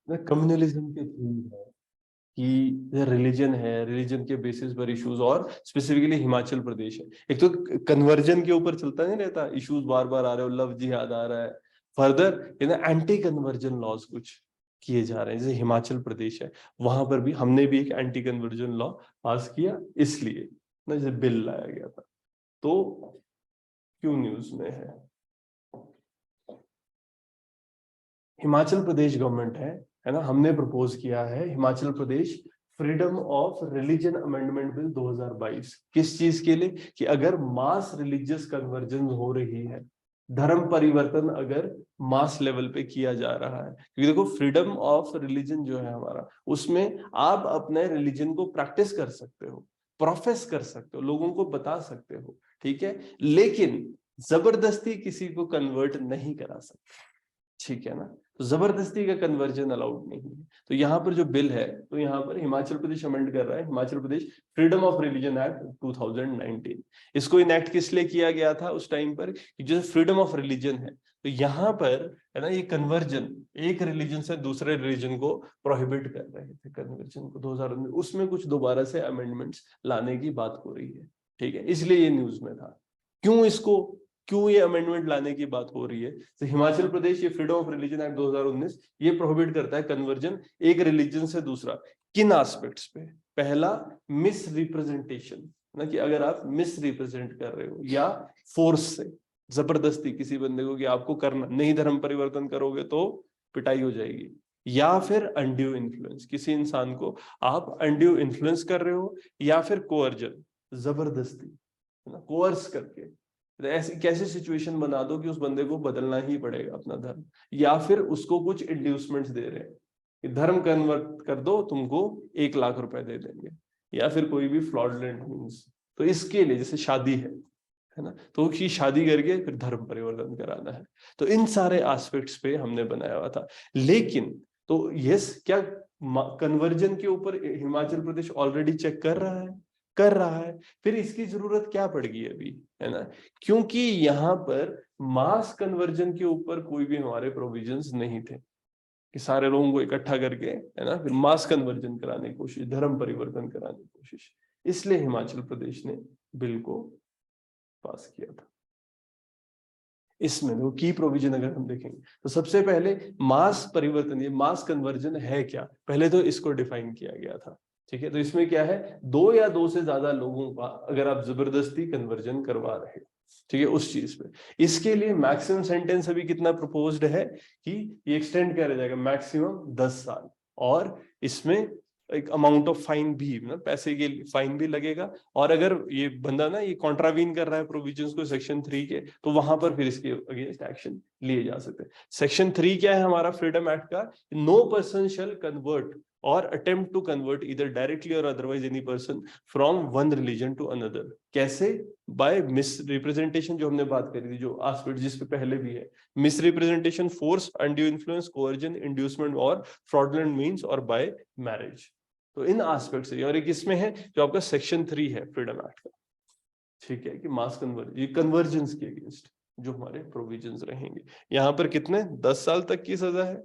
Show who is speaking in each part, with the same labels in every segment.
Speaker 1: Communalism के theme है कि रिलीजन है, रिलीजन के बेसिस पर इश्यूज, और स्पेसिफिकली हिमाचल प्रदेश है। एक तो कन्वर्जन के ऊपर चलता नहीं रहता, इश्यूज बार बार आ रहे हो, लव जिहाद आ रहा है, फर्दर एंटी कन्वर्जन लॉज कुछ किए जा रहे हैं, जैसे हिमाचल प्रदेश है, वहां पर भी हमने भी एक एंटी कन्वर्जन लॉ पास किया, इसलिए ना जैसे बिल लाया गया था। तो क्यों न्यूज में हिमाचल प्रदेश गवर्नमेंट है ना, हमने प्रपोज किया है Himachal Pradesh freedom of religion amendment bill 2022। किस चीज के लिए? कि अगर मास रिलीजियस कन्वर्जन हो रही है, धर्म परिवर्तन अगर मास लेवल पे किया जा रहा है, क्योंकि देखो फ्रीडम ऑफ रिलीजन जो है हमारा, उसमें आप अपने रिलीजन को प्रैक्टिस कर सकते हो, प्रोफेस कर सकते हो, लोगों को बता सकते हो, ठीक है, लेकिन जबरदस्ती किसी को कन्वर्ट नहीं करा सकते, ठीक है ना। तो जबरदस्ती का कन्वर्जन अलाउड नहीं है। तो यहाँ पर जो बिल है, तो यहाँ पर हिमाचल प्रदेश अमेंड कर रहा है, Himachal Pradesh freedom of religion act 2019। इसको इनेक्ट किस लिए किया गया था उस टाइम पर, कि जो फ्रीडम ऑफ रिलीजन है, तो यहाँ पर है ना, ये कन्वर्जन एक रिलीजन से दूसरे रिलीजन को प्रोहिबिट कर रहे थे, कन्वर्जन को 2019, उसमें कुछ दोबारा से अमेंडमेंट्स लाने की बात हो रही है, ठीक है, इसलिए ये न्यूज में था। क्यों ये अमेंडमेंट लाने की बात हो रही है? तो हिमाचल प्रदेश ये फ्रीडम ऑफ रिलीजन एक्ट 2019 ये प्रोहिबिट करता है कन्वर्जन एक रिलीजन से दूसरा। किन एस्पेक्ट्स पे? पहला, मिस रिप्रेजेंटेशन, ना कि अगर आप मिस रिप्रेजेंट कर रहे हो, या फोर्स से, जबरदस्ती किसी बंदे को कि आपको करना नहीं, धर्म परिवर्तन करोगे तो पिटाई हो जाएगी, या फिर अनड्यू इन्फ्लुएंस, किसी इंसान को आप अनड्यू इन्फ्लुएंस कर रहे हो, या फिर कोअर्जन, जबरदस्ती, है ना, कोअर्स करके ऐसी कैसी सिचुएशन बना दो कि उस बंदे को बदलना ही पड़ेगा अपना धर्म, या फिर उसको कुछ इंड्यूसमेंट्स दे रहे हैं कि धर्म कन्वर्ट कर दो, तुमको 1 लाख रुपए दे देंगे, या फिर कोई भी फ्रॉडलेंट मीन्स। तो इसके लिए जैसे शादी है ना, तो उसकी शादी करके फिर धर्म परिवर्तन कराना है। तो इन सारे एस्पेक्ट्स पे हमने बनाया हुआ था। लेकिन तो यस, क्या कन्वर्जन के ऊपर हिमाचल प्रदेश ऑलरेडी चेक कर रहा है, फिर इसकी जरूरत क्या पड़ गई अभी, है ना, क्योंकि यहाँ पर मास कन्वर्जन के ऊपर कोई भी हमारे प्रोविजंस नहीं थे कि सारे लोगों को इकट्ठा करके, है ना, फिर मास कन्वर्जन कराने की कोशिश, धर्म परिवर्तन कराने की कोशिश, इसलिए हिमाचल प्रदेश ने बिल को पास किया था। इसमें वो की प्रोविजन अगर हम देखेंगे, तो सबसे पहले मास परिवर्तन, ये मास कन्वर्जन है क्या, पहले तो इसको डिफाइन किया गया था, ठीक है। तो इसमें क्या है, 2 या 2 से ज्यादा लोगों का अगर आप जबरदस्ती कन्वर्जन करवा रहे हो, ठीक है, उस चीज पे, इसके लिए मैक्सिमम सेंटेंस अभी कितना प्रपोज्ड है कि ये एक्सटेंड किया जाएगा मैक्सिमम 10 साल, और इसमें एक अमाउंट ऑफ फाइन भी, ना पैसे के फाइन भी लगेगा, और अगर ये बंदा ना ये कॉन्ट्रावीन कर रहा है प्रोविजंस को सेक्शन 3 के, तो वहां पर फिर इसके अगेंस्ट एक्शन लिए जा सकते हैं। सेक्शन 3 क्या है हमारा फ्रीडम एक्ट का? नो पर्सन शैल कन्वर्ट और attempt to convert either directly और otherwise any person from one religion to another. कैसे? बाय मिस रिप्रेजेंटेशन, जो हमने बात करी थी, जो एस्पेक्ट जिस पे पहले भी है, miss representation, force, undue influence, coercion, inducement और फ्रॉडलेंट मीन्स, और बाय मैरिज। तो इन एस्पेक्ट से, और एक इसमें है जो आपका सेक्शन 3 है फ्रीडम एक्ट का, ठीक है, कि मास कन्वर्जेंस के अगेंस्ट जो हमारे प्रोविजंस रहेंगे। यहां पर कितने 10 साल तक की सजा है,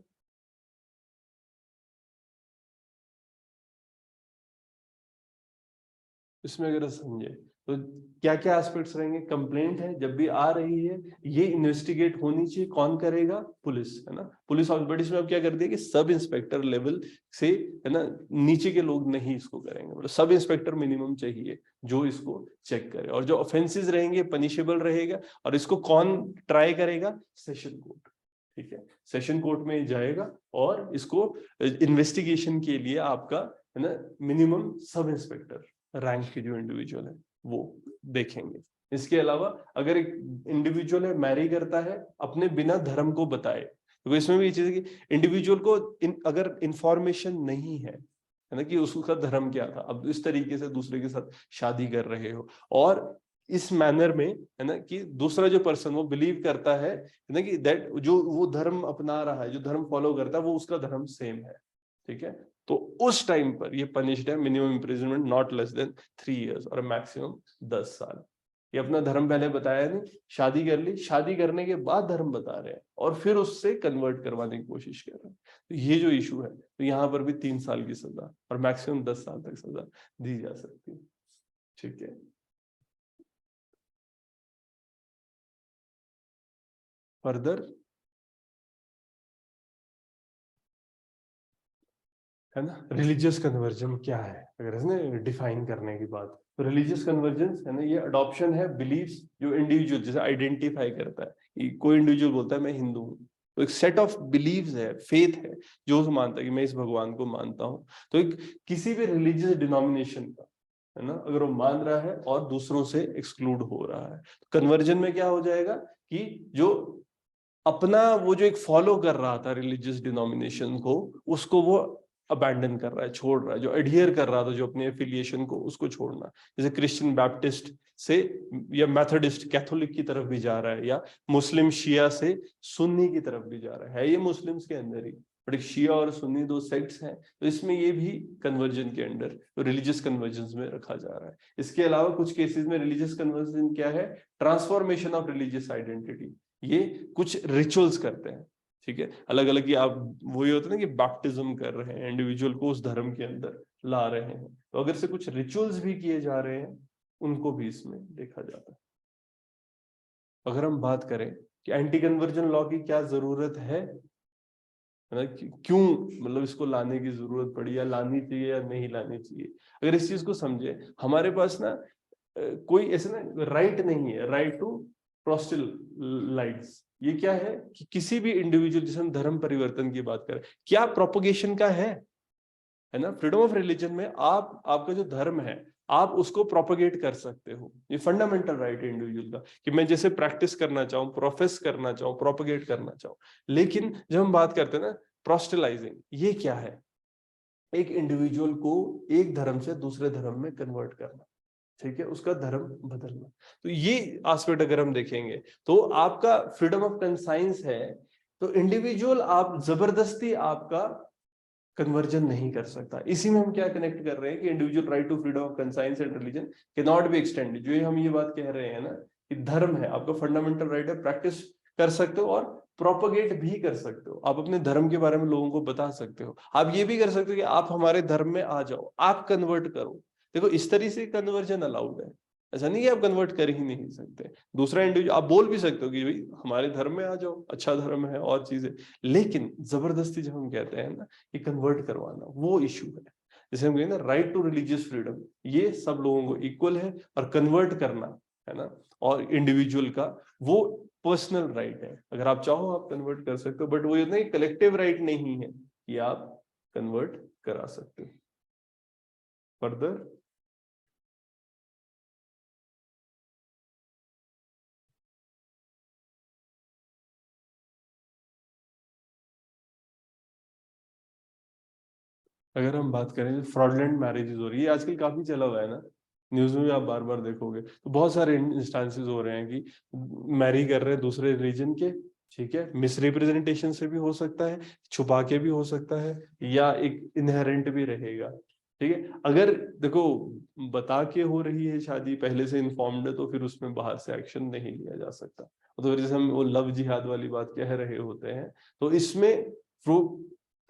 Speaker 1: इसमें अगर समझे तो क्या क्या एस्पेक्ट्स रहेंगे। कंप्लेंट है जब भी आ रही है, ये इन्वेस्टिगेट होनी चाहिए, कौन करेगा? पुलिस, है ना, पुलिस ऑफिसर। बट इसमें अब क्या कर दिया कि सब इंस्पेक्टर लेवल से, है ना, नीचे के लोग नहीं इसको करेंगे, मतलब सब इंस्पेक्टर मिनिमम चाहिए जो इसको चेक करे, और जो ऑफेंसेस रहेंगे पनिशेबल रहेगा, और इसको कौन ट्राई करेगा? सेशन कोर्ट, ठीक है, सेशन कोर्ट में जाएगा, और इसको इन्वेस्टिगेशन के लिए आपका, है ना, मिनिमम सब इंस्पेक्टर रैंक के जो इंडिविजुअल है वो देखेंगे। इसके अलावा अगर एक इंडिविजुअल है मैरी करता है अपने बिना धर्म को बताए, तो इसमें भी ये चीज है कि इंडिविजुअल को अगर इंफॉर्मेशन नहीं है ना, कि उसका धर्म क्या था, अब इस तरीके से दूसरे के साथ शादी कर रहे हो, और इस मैनर में, है ना, कि दूसरा जो पर्सन वो बिलीव करता है ना, कि दैट जो वो धर्म अपना रहा है, जो धर्म फॉलो करता है, वो उसका धर्म सेम है, ठीक है, तो उस टाइम पर ये पनिश्ड है, minimum imprisonment not less than 3 years और मैक्सिमम 10 साल। ये अपना धर्म पहले बताया नहीं, शादी कर ली, शादी करने के बाद धर्म बता रहे हैं और फिर उससे कन्वर्ट करवाने की कोशिश कर रहे हैं। तो ये जो इशू है, तो यहाँ पर भी 3 साल की सजा और मैक्सिमम 10 साल तक सजा दी जा सकती है। ठीक है, फर्दर है ना, रिलीजियस कन्वर्जन क्या है, अगर इसने डिफाइन करने की बात, तो रिलीजियस कन्वर्जन है ना, ये अडॉप्शन है बिलीव्स जो इंडिविजुअल जैसे आइडेंटिफाई करता है कि कोई इंडिविजुअल बोलता है मैं हिंदू हूँ, तो एक सेट ऑफ बिलीव्स है, फेथ है, जो उसे मानता है कि मैं इस भगवान को मानता हूँ। तो एक किसी भी रिलीजियस डिनोमिनेशन का है ना, अगर वो मान रहा है और दूसरों से एक्सक्लूड हो रहा है, तो कन्वर्जन में क्या हो जाएगा कि जो अपना वो जो एक फॉलो कर रहा था रिलीजियस डिनोमिनेशन को, उसको वो अबैंडन कर रहा है, छोड़ रहा है, जो एडहियर कर रहा था जो अपने एफिलिएशन को, उसको छोड़ना। जैसे क्रिश्चियन बैप्टिस्ट से या मेथोडिस्ट कैथोलिक की तरफ भी जा रहा है, या मुस्लिम शिया से सुन्नी की तरफ भी जा रहा है ये मुस्लिम्स के अंदर ही, बट एक शिया और सुन्नी 2 सेक्ट्स हैं, तो इसमें ये भी कन्वर्जन के अंडर रिलीजियस कन्वर्जन में रखा जा रहा है। इसके अलावा कुछ केसेस में रिलीजियस कन्वर्जन क्या है, ट्रांसफॉर्मेशन ऑफ रिलीजियस आइडेंटिटी, ये कुछ रिचुअल्स करते हैं, ठीक है, अलग अलग की आप वही होता है ना कि बैप्टिज्म कर रहे हैं, इंडिविजुअल को उस धर्म के अंदर ला रहे हैं, तो अगर से कुछ रिचुअल्स भी किए जा रहे हैं उनको भी इसमें देखा जाता है। अगर हम बात करें कि एंटी कन्वर्जन लॉ की क्या जरूरत है ना, क्यों मतलब इसको लाने की जरूरत पड़ी, या लानी चाहिए या नहीं लानी चाहिए, अगर इस चीज को समझे, हमारे पास ना कोई ऐसे ना राइट नहीं है, राइट टू प्रोस्टिलाइट्स, ये क्या है कि किसी भी इंडिविजुअल, जैसे हम धर्म परिवर्तन की बात करें, क्या प्रोपोगेशन का है ना, फ्रीडम ऑफ रिलीजन में आप आपका जो धर्म है आप उसको प्रोपोगेट कर सकते हो, ये फंडामेंटल राइट है इंडिविजुअल का, कि मैं जैसे प्रैक्टिस करना चाहूँ, प्रोफेस करना चाहूँ, प्रोपोगेट करना चाहूँ। लेकिन जब हम बात करते हैं ना प्रोस्टिलाइजिंग, ये क्या है, एक इंडिविजुअल को एक धर्म से दूसरे धर्म में कन्वर्ट करना, ठीक है, उसका धर्म बदलना। तो ये एस्पेक्ट अगर हम देखेंगे तो आपका फ्रीडम ऑफ कंसाइंस है, तो इंडिविजुअल आप जबरदस्ती आपका कन्वर्जन नहीं कर सकता। इसी में हम क्या कनेक्ट कर रहे हैं कि individual right to freedom of conscience and religion can not be extended, जो हम ये बात कह रहे हैं ना कि धर्म है आपका फंडामेंटल राइट है, प्रैक्टिस कर सकते हो और प्रोपोगेट भी कर सकते हो, आप अपने धर्म के बारे में लोगों को बता सकते हो, आप ये भी कर सकते हो कि आप हमारे धर्म में आ जाओ, आप कन्वर्ट करो। देखो इस तरह से कन्वर्जन अलाउड है, ऐसा नहीं कि आप कन्वर्ट कर ही नहीं सकते। दूसरा इंडिविजुअल आप बोल भी सकते हो कि भाई हमारे धर्म में आ जाओ, अच्छा धर्म है और चीजें, लेकिन जबरदस्ती जब हम कहते हैं ना कि कन्वर्ट करवाना, वो इशू है। जैसे हम कहें ना राइट टू रिलीजियस फ्रीडम, ये सब लोगों को इक्वल है, और कन्वर्ट करना है ना, और इंडिविजुअल का वो पर्सनल राइट है, अगर आप चाहो आप कन्वर्ट कर सकते हो, बट वो इतना कलेक्टिव राइट नहीं है कि आप कन्वर्ट करा सकते हो। फर्दर अगर हम बात करें फ्रॉडलेंट मैरिजेस हो रही है, आजकल काफी चला हुआ है ना, न्यूज में भी आप बार बार देखोगे, तो बहुत सारे इंस्टांसेस हो रहे हैं कि मैरी कर रहे हैं दूसरे रिलीजन के, ठीक है, मिसरिप्रेजेंटेशन से भी हो सकता है, छुपा के भी हो सकता है, या एक इनहेरेंट भी रहेगा, ठीक है। अगर देखो बता के हो रही है शादी, पहले से इन्फॉर्म्ड है, तो फिर उसमें बाहर से एक्शन नहीं लिया जा सकता। तो जैसे हम वो लव जिहाद वाली बात कह रहे होते हैं, तो इसमें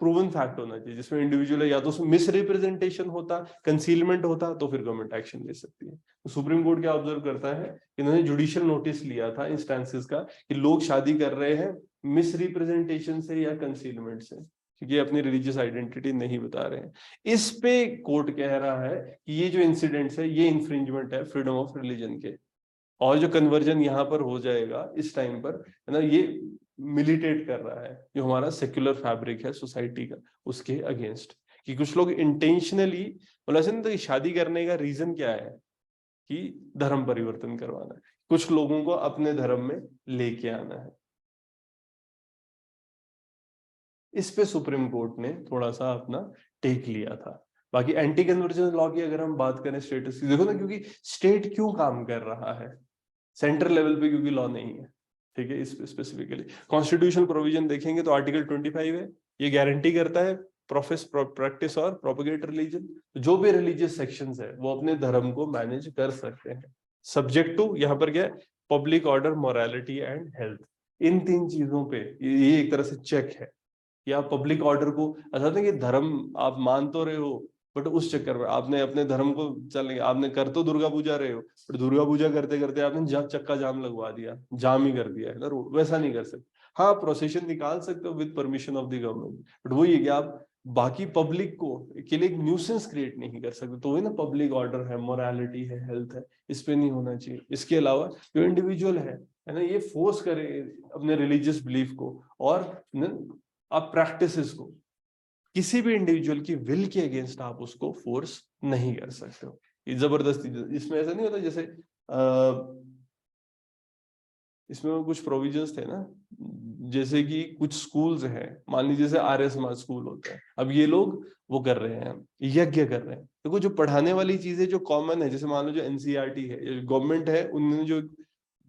Speaker 1: प्रूवन फैक्ट होना चाहिए, जिसमें इंडिविजुअल है, या तो उसमें मिस रिप्रेजेंटेशन होता, कंसीलमेंट होता, तो फिर गवर्नमेंट एक्शन ले सकती है। तो सुप्रीम कोर्ट क्या ऑब्जर्व करता है, इन्होंने जुडिशियल नोटिस लिया था इंस्टेंसेस का कि लोग शादी कर रहे हैं मिस रिप्रेजेंटेशन से या कंसीलमेंट से, क्योंकि अपनी रिलीजियस आइडेंटिटी नहीं बता रहे हैं। इस पे कोर्ट कह रहा है कि ये जो इंसिडेंट्स है ये इंफ्रिंजमेंट है फ्रीडम ऑफ रिलीजन के, और जो कन्वर्जन यहाँ पर हो जाएगा इस टाइम पर है ना, ये मिलिटेट कर रहा है जो हमारा सेक्युलर फैब्रिक है सोसाइटी का, उसके अगेंस्ट। कि कुछ लोग इंटेंशनली, मतलब ऐसे नहीं, तो शादी करने का रीजन क्या है कि धर्म परिवर्तन करवाना है, कुछ लोगों को अपने धर्म में लेके आना है। इस पे सुप्रीम कोर्ट ने थोड़ा सा अपना टेक लिया था। बाकी एंटी कन्वर्जन लॉ की अगर हम बात करें स्टेटस की, देखो ना, क्योंकि स्टेट क्यों काम कर रहा है सेंट्रल लेवल पे, क्योंकि लॉ नहीं है, ठीक है। इस स्पेसिफिकली कॉन्स्टिट्यूशनल प्रोविजन देखेंगे तो आर्टिकल 25 है, ये गारंटी करता है प्रोफेस प्रैक्टिस और प्रोपेगेट रिलीजन, जो भी रिलीजियस सेक्शंस है वो अपने धर्म को मैनेज कर सकते हैं। सब्जेक्ट टू, यहाँ पर क्या है, public order, morality and health. इन 3 चीजों पे ये एक तरह से चेक है कि आप पब्लिक ऑर्डर को, ऐसा नहीं कि धर्म आप मान तो रहे हो, बट उस चक्कर में आपने अपने धर्म को आपने कर तो दुर्गा पूजा रहे हो, बट दुर्गा पूजा करते करते आपने चक्का जाम लगवा दिया, जाम ही कर दिया है ना रोड। वैसा नहीं कर सकते। हाँ, प्रोसेशन निकाल सकते हो with permission of the government, but वही है कि आप बाकी पब्लिक को के लिए एक न्यूसेंस क्रिएट नहीं कर सकते। तो वही ना, पब्लिक ऑर्डर है, मोरालिटी है, हेल्थ है, इस पे नहीं होना चाहिए। इसके अलावा जो इंडिविजुअल है ना, ये फोर्स करे अपने रिलीजियस बिलीफ को, और आप प्रैक्टिसेस को, किसी भी इंडिविजुअल की विल के अगेंस्ट आप उसको फोर्स नहीं कर सकते हो। ये जबरदस्ती, इसमें ऐसा नहीं होता जैसे इसमें कुछ प्रोविजंस थे ना, जैसे कि कुछ स्कूल्स हैं, मान लीजिए जैसे आर्य समाज स्कूल होता है, अब ये लोग वो कर रहे हैं, यज्ञ कर रहे हैं। देखो जो पढ़ाने वाली चीजें जो कॉमन है, जैसे मान लो जो एनसीईआरटी है, गवर्नमेंट है, उन्होंने जो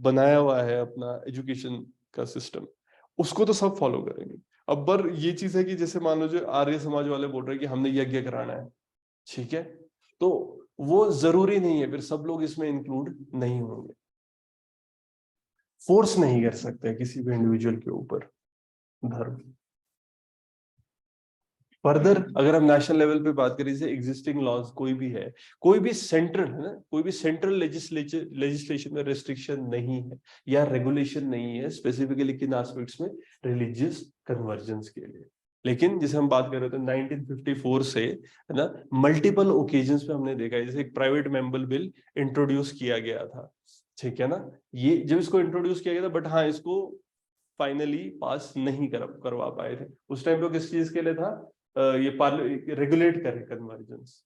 Speaker 1: बनाया हुआ है अपना एजुकेशन का सिस्टम, उसको तो सब फॉलो करेंगे। अब पर ये चीज है कि जैसे मान लो जो आर्य समाज वाले बोल रहे हैं कि हमने यज्ञ कराना है, ठीक है, तो वो जरूरी नहीं है फिर सब लोग इसमें इंक्लूड नहीं होंगे। फोर्स नहीं कर सकते किसी भी इंडिविजुअल के ऊपर धर्म। फर्दर अगर हम नेशनल लेवल पे बात करें, जैसे एग्जिस्टिंग लॉज कोई भी है, कोई भी सेंट्रल है ना, कोई भी सेंट्रल लेजिस्लेशन में रेस्ट्रिक्शन नहीं है या रेगुलेशन नहीं है स्पेसिफिकली किन एस्पेक्ट्स में, रिलीजियस कन्वर्जेंस के लिए। लेकिन जैसे हम बात कर रहे थे 1954 से, है ना, मल्टीपल ओकेजन्स पे हमने देखा है, जैसे एक प्राइवेट मेंबर बिल इंट्रोड्यूस किया गया था, ठीक है ना, ये जब इसको इंट्रोड्यूस किया गया था, बट हाँ इसको फाइनली पास नहीं करवा पाए थे। उस टाइम पे किस चीज के लिए था, ये रेगुलेट करे कन्वर्जेंस,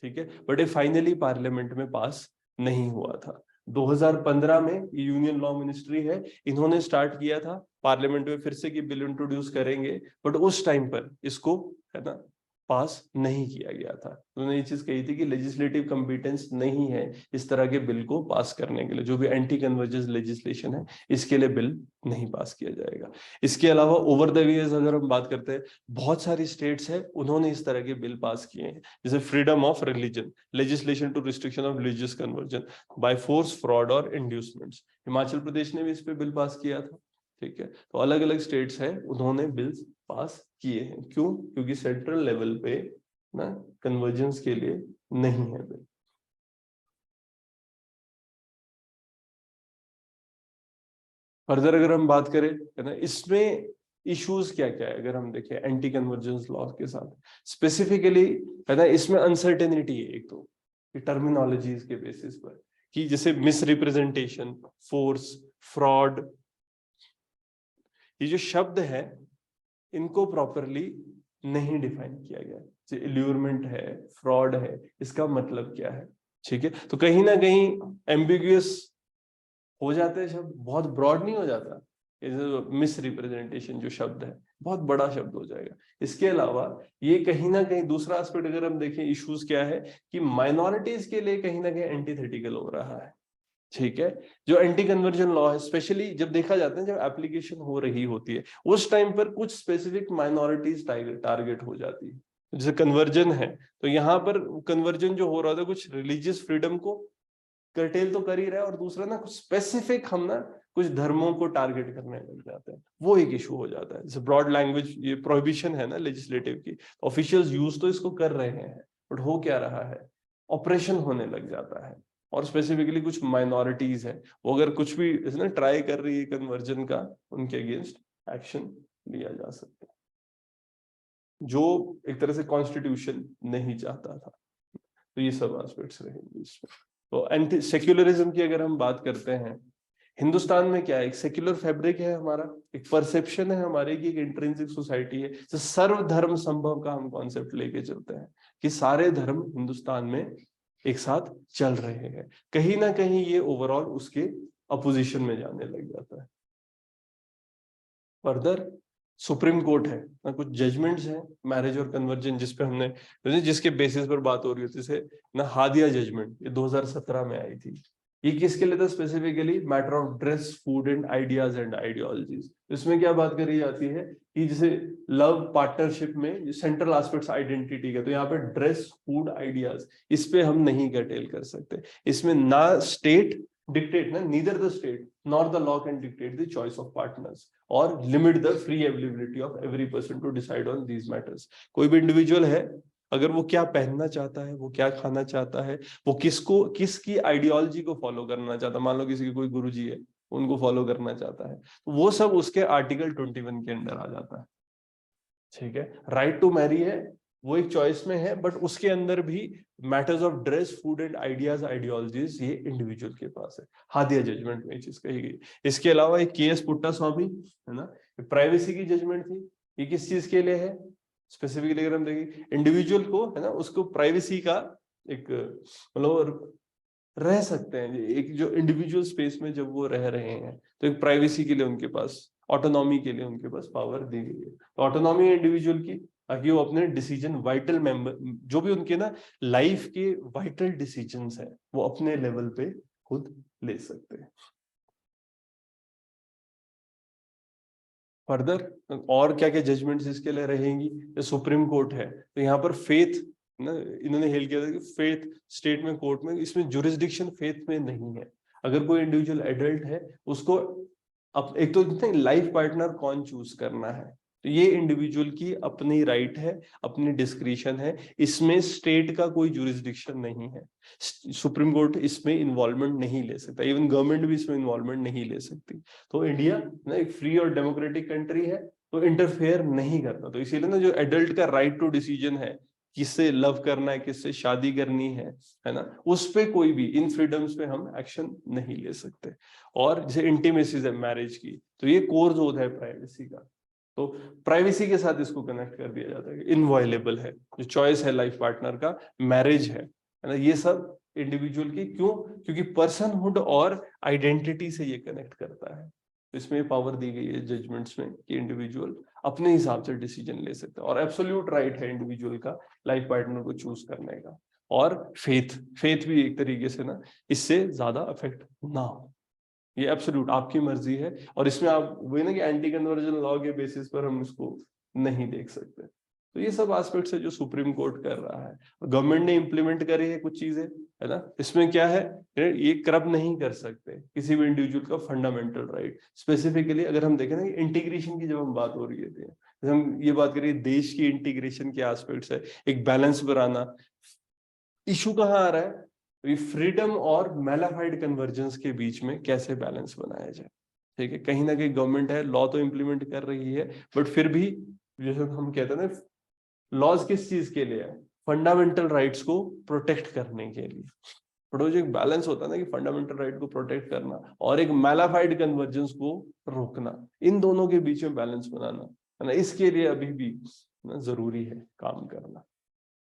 Speaker 1: ठीक है, बट ये फाइनली पार्लियामेंट में पास नहीं हुआ था। 2015 में यूनियन लॉ मिनिस्ट्री है, इन्होंने स्टार्ट किया था पार्लियामेंट में फिर से कि बिल इंट्रोड्यूस करेंगे, बट उस टाइम पर इसको, है ना, पास नहीं किया गया था। उन्होंने ये चीज कही थी कि लेजिस्लेटिव कॉम्पिटेंस नहीं है इस तरह के बिल को पास करने के लिए, जो भी एंटी कन्वर्जेंस लेजिस्लेशन है इसके लिए बिल नहीं पास किया जाएगा। इसके अलावा ओवर द ईयर्स अगर हम बात करते हैं, बहुत सारी स्टेट्स है उन्होंने इस तरह के बिल पास किए हैं, जैसे freedom of religion, legislation to restriction of religious conversion by force, fraud और इंड्यूसमेंट्स। हिमाचल प्रदेश ने भी इस पे बिल पास किया था, ठीक है। तो अलग अलग स्टेट्स है उन्होंने बिल्स पास किए हैं। क्यों? क्योंकि सेंट्रल लेवल पे ना कन्वर्जेंस के लिए नहीं है बिल। फर्दर अगर हम बात करें, है ना, इसमें इश्यूज क्या क्या है अगर हम देखें एंटी कन्वर्जेंस लॉ के साथ स्पेसिफिकली, है ना, इसमें अनसर्टेनिटी है एक तो टर्मिनोलॉजीज के बेसिस पर, कि जैसे मिस रिप्रेजेंटेशन, फोर्स, फ्रॉड, ये जो शब्द है इनको प्रॉपरली नहीं डिफाइन किया गया। जैसे इल्यूरमेंट है, फ्रॉड है, इसका मतलब क्या है, ठीक है। तो कहीं ना कहीं एम्बिग्यूअस हो जाते हैं शब्द, बहुत ब्रॉड नहीं हो जाता। मिस रिप्रेजेंटेशन जो शब्द है बहुत बड़ा शब्द हो जाएगा। इसके अलावा ये कहीं ना कहीं दूसरा एस्पेक्ट अगर हम देखें, इश्यूज क्या है कि माइनॉरिटीज के लिए कहीं ना कहीं एंटीथेटिकल हो रहा है, ठीक है। जो एंटी कन्वर्जन लॉ है, स्पेशली जब देखा जाता है जब एप्लीकेशन हो रही होती है उस टाइम पर कुछ स्पेसिफिक माइनॉरिटीज टारगेट हो जाती है। जैसे कन्वर्जन है तो यहाँ पर कन्वर्जन जो हो रहा था कुछ रिलीजियस फ्रीडम को कर्टेल तो कर ही रहा है, और दूसरा ना कुछ स्पेसिफिक हम ना कुछ धर्मों को टारगेट करने लग जाते हैं, वो एक इशू हो जाता है। जैसे ब्रॉड लैंग्वेज, ये प्रोहिबिशन है ना लेजिस्लेटिव की, ऑफिशियल्स यूज तो इसको कर रहे हैं, बट हो क्या रहा है, ऑपरेशन होने लग जाता है। और स्पेसिफिकली कुछ माइनॉरिटीज है, वो अगर कुछ भी ना ट्राई कर रही है कन्वर्जन का, उनके अगेंस्ट एक्शन लिया जा सकता है, जो एक तरह से कॉन्स्टिट्यूशन नहीं चाहता था। तो ये सब एस्पेक्ट्स रहेंगे इसमें। तो एंटी सेक्युलरिज्म की अगर हम बात करते हैं, हिंदुस्तान में क्या है, एक सेक्युलर फैब्रिक है हमारा, एक परसेप्शन है हमारे की एक इंट्रिंसिक सोसाइटी है, तो सर्वधर्म संभव का हम कॉन्सेप्ट लेके चलते हैं कि सारे धर्म हिंदुस्तान में एक साथ चल रहे हैं। कहीं ना कहीं ये ओवरऑल उसके अपोजिशन में जाने लग जाता है। फर्दर सुप्रीम कोर्ट है ना, कुछ जजमेंट्स हैं मैरिज और कन्वर्जन जिसपे हमने, जिसके बेसिस पर बात हो रही होती है, जैसे ना हादिया जजमेंट, ये 2017 में आई थी। ये किसके लिए था specifically? Matter of dress, food and ideas and ideologies. इसमें क्या बात करी जाती है कि जैसे लव पार्टनरशिप में सेंट्रल एस्पेक्ट्स आइडेंटिटी का, तो यहाँ पे ड्रेस, फूड, आइडियाज, इस पे हम नहीं कर्टेल कर सकते। इसमें ना स्टेट डिक्टेट, ना neither the state nor the law can dictate the choice of partners और limit the free availability of every person to decide on these matters. कोई भी इंडिविजुअल है, अगर वो क्या पहनना चाहता है, वो क्या खाना चाहता है, वो किसकी आइडियोलॉजी को फॉलो करना चाहता है, मान लो किसी के कोई गुरुजी है, उनको फॉलो करना चाहता है, तो वो सब उसके आर्टिकल 21 के अंडर आ जाता है। ठीक है, राइट टू मैरी है, वो एक चॉइस में है, बट उसके अंदर भी matters of dress, food and ideas, ideologies, ये इंडिविजुअल के पास है। हादिया जजमेंट में ये चीज कही गई। इसके अलावा एक केएस पुट्टा स्वामी है ना, प्राइवेसी की जजमेंट थी। ये किस चीज के लिए है स्पेसिफिकली? अगर हम देखें इंडिविजुअल को, है ना, उसको प्राइवेसी का एक मतलब रह सकते हैं, एक जो इंडिविजुअल स्पेस में जब वो रह रहे हैं, तो एक प्राइवेसी के लिए उनके पास, ऑटोनॉमी के लिए उनके पास पावर दी गई है। तो ऑटोनॉमी है इंडिविजुअल की, ताकि वो अपने डिसीजन, वाइटल मेंबर, जो भी उनके ना लाइफ के वाइटल डिसीजंस हैं, वो अपने लेवल पे खुद ले सकते हैं। फर्दर और क्या क्या जजमेंट्स इसके लिए रहेंगी? सुप्रीम कोर्ट है, तो यहाँ पर फेथ ना, इन्होंने हेल किया था कि फेथ स्टेट में, कोर्ट में, इसमें जुरिस्डिक्शन फेथ में नहीं है। अगर कोई इंडिविजुअल एडल्ट है, उसको एक तो लाइफ पार्टनर कौन चूज करना है, तो ये इंडिविजुअल की अपनी राइट है, अपनी डिस्क्रिशन है, इसमें स्टेट का कोई जुरिस्डिक्शन नहीं है। सुप्रीम कोर्ट इसमें इन्वॉल्वमेंट नहीं ले सकता, इवन गवर्नमेंट भी इसमें इन्वॉल्वमेंट नहीं ले सकती। तो इंडिया ना एक फ्री और डेमोक्रेटिक कंट्री है, तो इंटरफेयर नहीं करता। तो इसीलिए ना जो एडल्ट का राइट टू डिसीजन है, किससे लव करना है, किससे शादी करनी है ना, उस पे कोई भी इन फ्रीडम्स पे हम एक्शन नहीं ले सकते। और जैसे इंटीमेसीज है मैरिज की, तो ये कोर जोन है प्राइवेसी का, तो प्राइवेसी के साथ इसको कनेक्ट कर दिया जाता है, इनवायलेबल है, जो चॉइस है लाइफ पार्टनर का, मैरिज है ना, ये सब इंडिविजुअल की, क्यों? क्योंकि पर्सनहुड और आइडेंटिटी से ये कनेक्ट करता है। तो इसमें पावर दी गई है जजमेंट्स में कि इंडिविजुअल अपने हिसाब से डिसीजन ले सकता है, और एब्सोल्यूट राइट है इंडिविजुअल का लाइफ पार्टनर को चूज करने का। और फेथ भी एक तरीके से ना इससे ज्यादा अफेक्ट ना हो, ये एब्सोल्यूट आपकी मर्जी है। और इसमें आप वही ना कि एंटी कन्वर्जन लॉ के बेसिस पर हम इसको नहीं देख सकते। तो ये सब एस्पेक्ट्स है जो सुप्रीम कोर्ट कर रहा है। गवर्नमेंट ने इंप्लीमेंट करी है कुछ चीजें, है ना। इसमें क्या है, ये करब नहीं कर सकते किसी भी इंडिविजुअल का फंडामेंटल राइट। स्पेसिफिकली अगर हम देखें ना, इंटीग्रेशन की जब हम बात हो रही है, हम ये बात करिए देश की इंटीग्रेशन के एस्पेक्ट्स है, एक बैलेंस बनाना। इशू कहाँ आ रहा है? फ्रीडम और मैलाफाइड कन्वर्जेंस के बीच में कैसे बैलेंस बनाया जाए। ठीक है, कहीं ना कहीं गवर्नमेंट है, लॉ तो इम्प्लीमेंट कर रही है, बट फिर भी जैसे हम कहते हैं ना, लॉज किस चीज के लिए है? फंडामेंटल राइट्स को प्रोटेक्ट करने के लिए। बट वो जो एक बैलेंस होता है ना, कि फंडामेंटल राइट को प्रोटेक्ट करना और एक मैलाफाइड कन्वर्जेंस को रोकना, इन दोनों के बीच में बैलेंस बनाना, है ना, इसके लिए अभी भी जरूरी है काम करना।